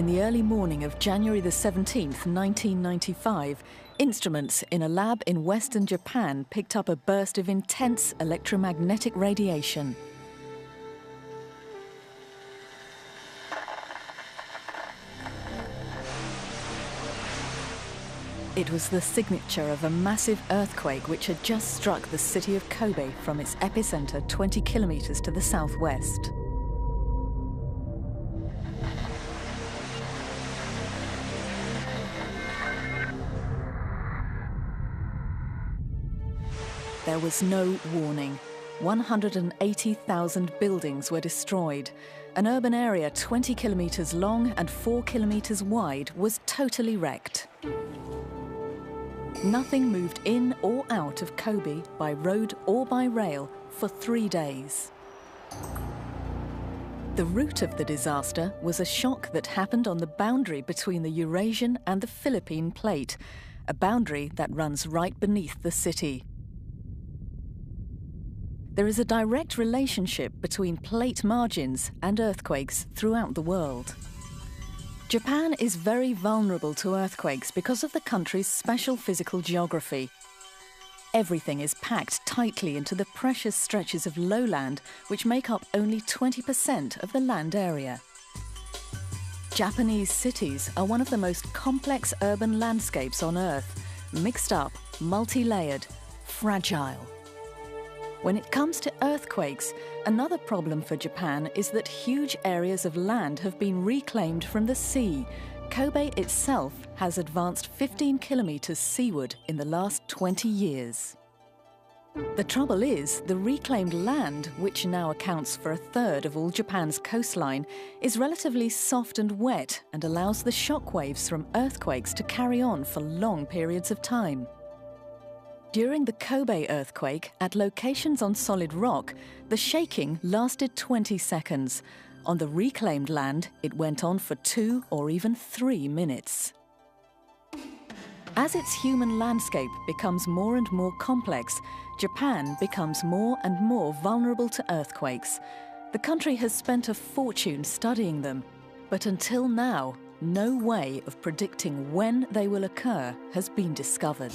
In the early morning of January the 17th, 1995, instruments in a lab in western Japan picked up a burst of intense electromagnetic radiation. It was the signature of a massive earthquake which had just struck the city of Kobe from its epicenter 20 kilometers to the southwest. There was no warning. 180,000 buildings were destroyed. An urban area 20 kilometers long and 4 kilometers wide was totally wrecked. Nothing moved in or out of Kobe by road or by rail for 3 days. The root of the disaster was a shock that happened on the boundary between the Eurasian and the Philippine plate, a boundary that runs right beneath the city. There is a direct relationship between plate margins and earthquakes throughout the world. Japan is very vulnerable to earthquakes because of the country's special physical geography. Everything is packed tightly into the precious stretches of lowland, which make up only 20% of the land area. Japanese cities are one of the most complex urban landscapes on Earth, mixed up, multi-layered, fragile. When it comes to earthquakes, another problem for Japan is that huge areas of land have been reclaimed from the sea. Kobe itself has advanced 15 kilometers seaward in the last 20 years. The trouble is, the reclaimed land, which now accounts for 1/3 of all Japan's coastline, is relatively soft and wet and allows the shock waves from earthquakes to carry on for long periods of time. During the Kobe earthquake, at locations on solid rock, the shaking lasted 20 seconds. On the reclaimed land, it went on for 2 or even 3 minutes. As its human landscape becomes more and more complex, Japan becomes more and more vulnerable to earthquakes. The country has spent a fortune studying them, but until now, no way of predicting when they will occur has been discovered.